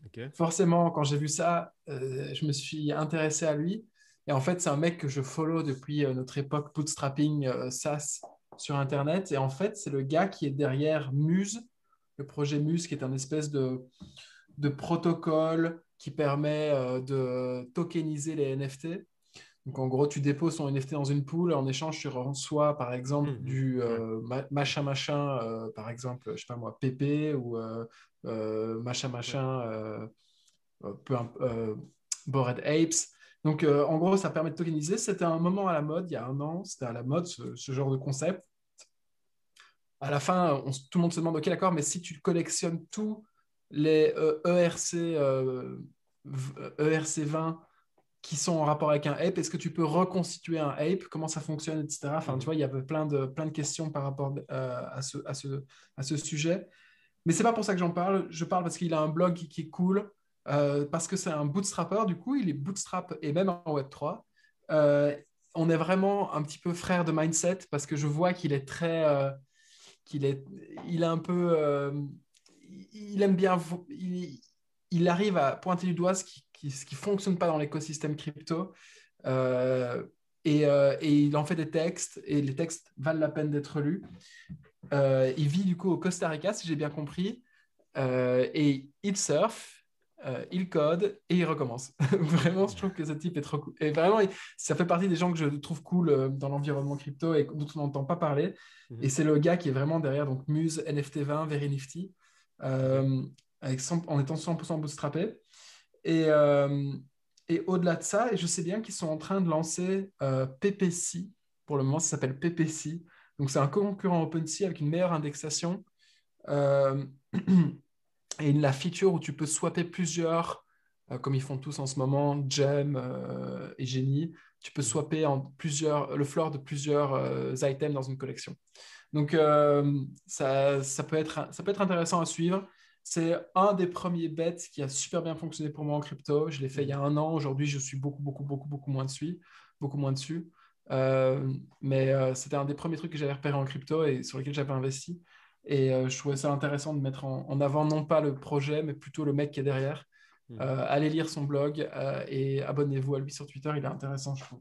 Ok. Forcément, quand j'ai vu ça, je me suis intéressé à lui. Et en fait, c'est un mec que je follow depuis notre époque bootstrapping SaaS sur Internet. Et en fait, c'est le gars qui est derrière Muse, le projet Muse, qui est un espèce de protocole qui permet de tokeniser les NFT. Donc, en gros, tu déposes ton NFT dans une pool. En échange, tu reçois, par exemple, du Ouais. machin machin, par exemple, je sais pas moi, PP ou machin Ouais. machin, Bored Apes. Donc, en gros, ça permet de tokeniser. C'était un moment à la mode, il y a un an, c'était à la mode, ce genre de concept. À la fin, tout le monde se demande, OK, d'accord, mais si tu collectionnes tous les ERC 20 qui sont en rapport avec un ape, est-ce que tu peux reconstituer un ape? Comment ça fonctionne, etc. Enfin, tu Mhm. vois, il y avait plein de questions par rapport à ce sujet. Mais c'est pas pour ça que j'en parle. Je parle parce qu'il a un blog qui est cool, parce que c'est un bootstrapper. Du coup, il est bootstrap et même en Web3. Euh, on est vraiment un petit peu frère de mindset parce que je vois qu'il est très, qu'il est, il est un peu, il aime bien, il arrive à pointer du doigt ce qui fonctionne pas dans l'écosystème crypto. Euh, et il en fait des textes et les textes valent la peine d'être lus. Il vit du coup au Costa Rica, si j'ai bien compris, et il surfe. il code et il recommence. Vraiment, je trouve que ce type est trop cool. Et vraiment, ça fait partie des gens que je trouve cool dans l'environnement crypto et dont on n'entend pas parler. Et Mhm. c'est le gars qui est vraiment derrière, donc Muse, NFT20, Very Nifty, Ok. euh, en étant 100% bootstrappé. Et, euh, et au-delà de ça, et je sais bien qu'ils sont en train de lancer PPC. Pour le moment, ça s'appelle PPC. Donc, c'est un concurrent OpenSea avec une meilleure indexation. Euh, et la feature où tu peux swapper plusieurs, comme ils font tous en ce moment, Gem et Genie, tu peux Mhm. swapper le floor de plusieurs items dans une collection. Donc, ça peut être intéressant à suivre. C'est un des premiers bets qui a super bien fonctionné pour moi en crypto. Je l'ai fait il y Mhm. a un an. Aujourd'hui, je suis beaucoup moins dessus. Beaucoup moins dessus. Mais c'était un des premiers trucs que j'avais repéré en crypto et sur lequel j'avais investi. Et je trouvais ça intéressant de mettre en avant non pas le projet, mais plutôt le mec qui est derrière. Mhm. Allez lire son blog et abonnez-vous à lui sur Twitter. Il est intéressant, je trouve.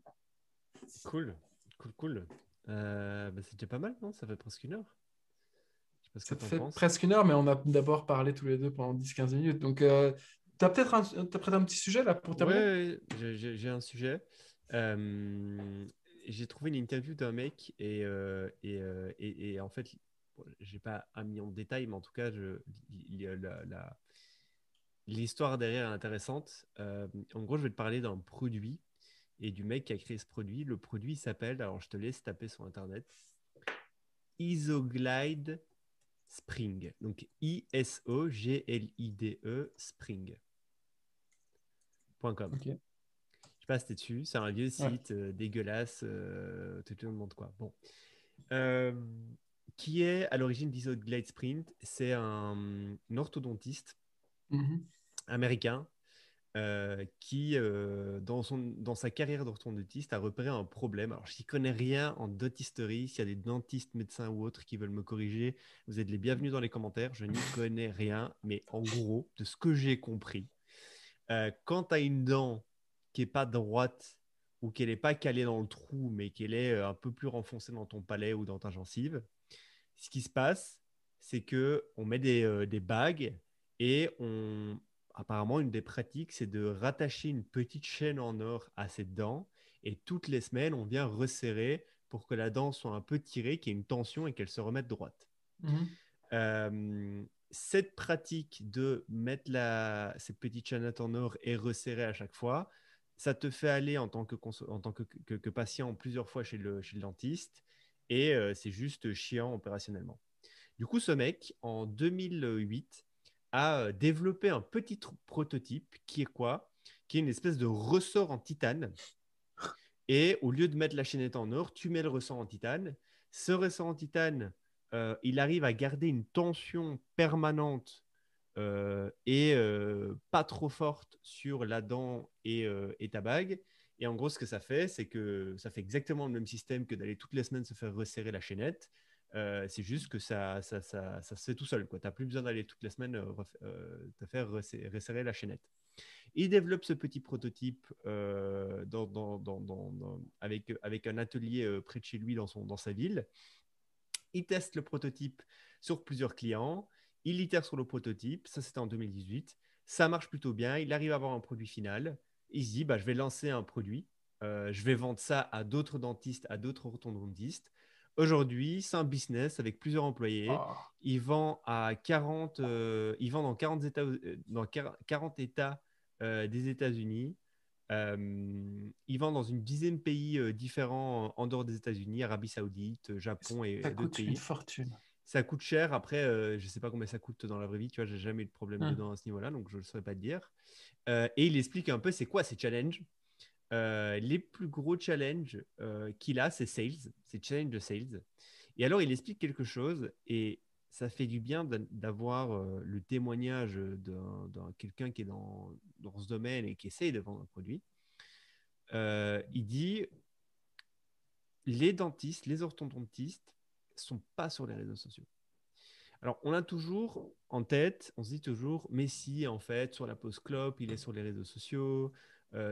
Cool, cool, cool. Bah, c'est déjà pas mal, non? Ça fait presque une heure. Je sais pas ce que Ça t'en fait penses. presque une heure, mais on a d'abord parlé tous les deux pendant 10-15 minutes. Donc, tu as peut-être t'as peut-être un petit sujet là pour terminer? Ouais, j'ai un sujet. Euh, j'ai trouvé une interview d'un mec et en fait, bon, j'ai pas mis en détail, mais en tout cas, il y a l'histoire derrière est intéressante. En gros, je vais te parler d'un produit et du mec qui a créé ce produit. Le produit s'appelle, alors je te laisse taper sur Internet, Isoglide Spring. Donc Isoglide spring.com. Ok. Je sais pas si t'es dessus, c'est un vieux Ouais. site dégueulasse, tout le monde quoi. Bon. Euh, qui est à l'origine d'Isoglide Sprint? C'est un orthodontiste Mhm. américain qui, dans sa carrière d'orthodontiste, a repéré un problème. Alors, je n'y connais rien en dentisterie. S'il y a des dentistes, médecins ou autres qui veulent me corriger, vous êtes les bienvenus dans les commentaires. Je n'y connais rien, mais en gros, de ce que j'ai compris, quand tu as une dent qui n'est pas droite ou qu'elle n'est pas calée dans le trou, mais qu'elle est un peu plus renfoncée dans ton palais ou dans ta gencive, ce qui se passe, c'est que on met des bagues et apparemment, une des pratiques, c'est de rattacher une petite chaîne en or à cette dent et toutes les semaines, on vient resserrer pour que la dent soit un peu tirée, qu'il y ait une tension et qu'elle se remette droite. Mhm. Cette pratique de mettre cette petite chaînette en or et resserrer à chaque fois, ça te fait aller en tant que patient plusieurs fois chez le dentiste et c'est juste chiant opérationnellement. Du coup, ce mec, en 2008, a développé un petit prototype qui est quoi? Qui est une espèce de ressort en titane. Et au lieu de mettre la chaînette en or, tu mets le ressort en titane. Ce ressort en titane, il arrive à garder une tension permanente et pas trop forte sur la dent et ta bague. Et en gros, ce que ça fait, c'est que ça fait exactement le même système que d'aller toutes les semaines se faire resserrer la chaînette. C'est juste que ça se fait tout seul. Tu n'as plus besoin d'aller toutes les semaines te faire resserrer la chaînette. Il développe ce petit prototype avec un atelier près de chez lui dans sa ville. Il teste le prototype sur plusieurs clients. Il itère sur le prototype. Ça, c'était en 2018. Ça marche plutôt bien. Il arrive à avoir un produit final. Il se dit, bah, je vais lancer un produit. Je vais vendre ça à d'autres dentistes, à d'autres orthodontistes. Aujourd'hui, c'est un business avec plusieurs employés. Ah. Il vend dans 40 États, dans 40 États des États-Unis. Il vend dans une dizaine de pays différents en dehors des États-Unis, Arabie Saoudite, Japon Ça et d'autres coûte une pays. fortune. Ça coûte cher. Après, je ne sais pas combien ça coûte dans la vraie vie. Tu vois, j'ai jamais eu de problème Hmm. dedans à ce niveau-là, donc je ne saurais pas te dire. Et il explique un peu c'est quoi ces challenges. Les plus gros challenges qu'il a, c'est sales, c'est challenge de sales. Et alors, il explique quelque chose et ça fait du bien d'avoir le témoignage d'un quelqu'un qui est dans ce domaine et qui essaye de vendre un produit. Il dit les dentistes, les orthodontistes sont pas sur les réseaux sociaux. Alors, on a toujours en tête, on se dit toujours, mais si, en fait, sur la pause clope, il est sur les réseaux sociaux,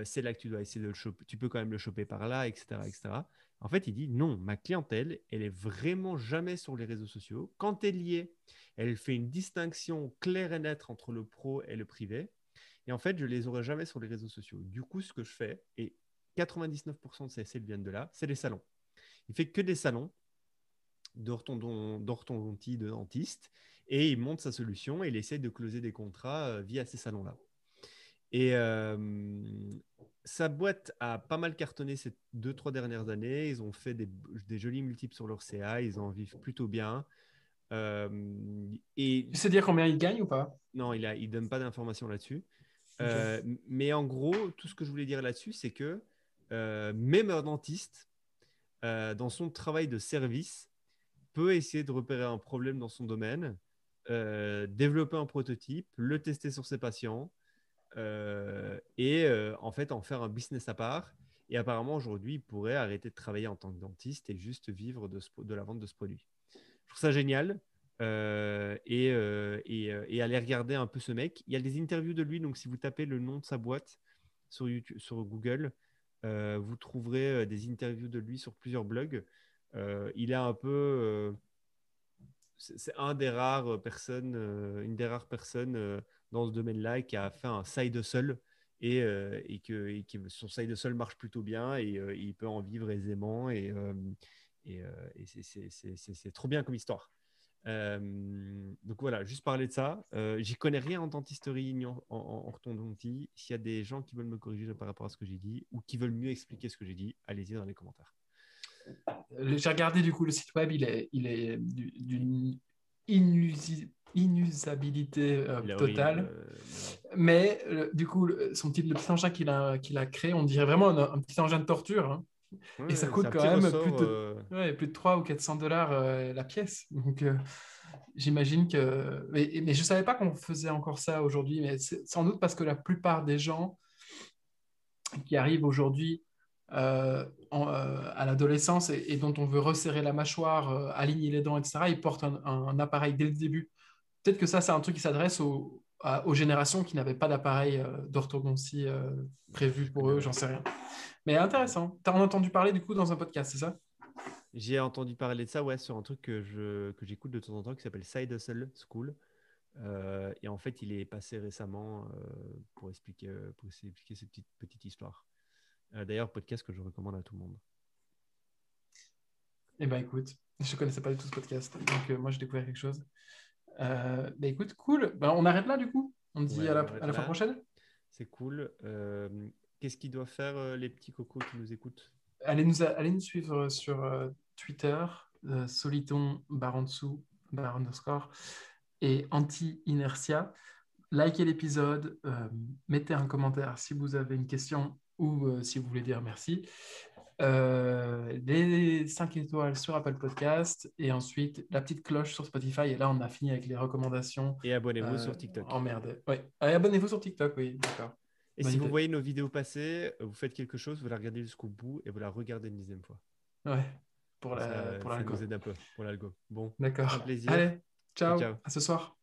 c'est là que tu dois essayer de le choper, tu peux quand même le choper par là, etc., etc. En fait, il dit non, ma clientèle, elle est vraiment jamais sur les réseaux sociaux. Quand elle y est, elle fait une distinction claire et nette entre le pro et le privé. Et en fait, je les aurais jamais sur les réseaux sociaux. Du coup, ce que je fais, et 99% de ces SL viennent de là, c'est les salons. Il fait que des salons d'orthodontie, de dentiste, et il monte sa solution et il essaie de closer des contrats via ces salons-là. Et sa boîte a pas mal cartonné ces 2-3 dernières années. Ils ont fait des jolis multiples sur leur CA. Ils en vivent plutôt bien. Euh, et Tu sais dire combien il gagne ou pas? non, il ne donne pas d'informations là-dessus. Ok. Mais en gros, tout ce que je voulais dire là-dessus, c'est que même un dentiste, dans son travail de service, peut essayer de repérer un problème dans son domaine, développer un prototype, le tester sur ses patients et en fait en faire un business à part. Et apparemment, aujourd'hui, il pourrait arrêter de travailler en tant que dentiste et juste vivre de la vente de ce produit. Je trouve ça génial. Et aller regarder un peu ce mec. Il y a des interviews de lui, donc si vous tapez le nom de sa boîte sur YouTube, sur Google, vous trouverez des interviews de lui sur plusieurs blogs. Il est un peu, c'est un des rares personnes, une des rares personnes dans ce domaine-là qui a fait un side hustle et que son side hustle marche plutôt bien et il peut en vivre aisément et c'est trop bien comme histoire. Euh, donc voilà, juste parler de ça. J'y connais rien en dentisterie ni en orthodontie. S'il y a des gens qui veulent me corriger par rapport à ce que j'ai dit ou qui veulent mieux expliquer ce que j'ai dit, allez-y dans les commentaires. J'ai regardé du coup le site web, il est d'une inusabilité Il est horrible. totale. Mais du coup, son petit, le petit engin qu'il a créé, on dirait vraiment un petit engin de torture, hein. Et ça Ouais, c'est coûte un quand petit même ressort. plus de 300 ou 400 dollars la pièce. Donc j'imagine que. Mais je ne savais pas qu'on faisait encore ça aujourd'hui. Mais c'est sans doute parce que la plupart des gens qui arrivent aujourd'hui à l'adolescence et dont on veut resserrer la mâchoire, aligner les dents, etc., ils portent un appareil dès le début. Peut-être que ça, c'est un truc qui s'adresse aux générations qui n'avaient pas d'appareil d'orthodontie prévu Je pour eux, connais. j'en sais rien. Mais intéressant. Tu as entendu parler du coup dans un podcast, c'est ça? J'ai entendu parler de ça, ouais, sur un truc que j'écoute de temps en temps qui s'appelle Side Hustle School. Et en fait, il est passé récemment pour expliquer cette petite histoire. D'ailleurs, podcast que je recommande à tout le monde. Eh ben écoute, je ne connaissais pas du tout ce podcast, donc moi j'ai découvert quelque chose. Ben écoute, cool. Ben, on arrête là du coup. On te dit Ouais, à la, on à arrête la fois là. prochaine. C'est cool. Qu'est-ce qu'ils doivent faire, les petits cocos qui nous écoutent? Allez nous suivre sur Twitter, Soliton, barre en dessous, barre underscore, et Anti-Inertia. Likez l'épisode, mettez un commentaire si vous avez une question ou si vous voulez dire merci. Les 5 étoiles sur Apple Podcast et ensuite la petite cloche sur Spotify. Et là, on a fini avec les recommandations. Et abonnez-vous sur TikTok. Emmerdées. Ouais. Et abonnez-vous sur TikTok, oui, d'accord. Et Bonne si vous idée. voyez nos vidéos passer, vous faites quelque chose, vous la regardez jusqu'au bout et vous la regardez une deuxième fois. Ouais, pour Comme ça, pour ça l'algo. nous aide un peu pour l'algo. Bon, c'est un D'accord. plaisir. Allez, Ciao, ciao, ciao. à ce soir.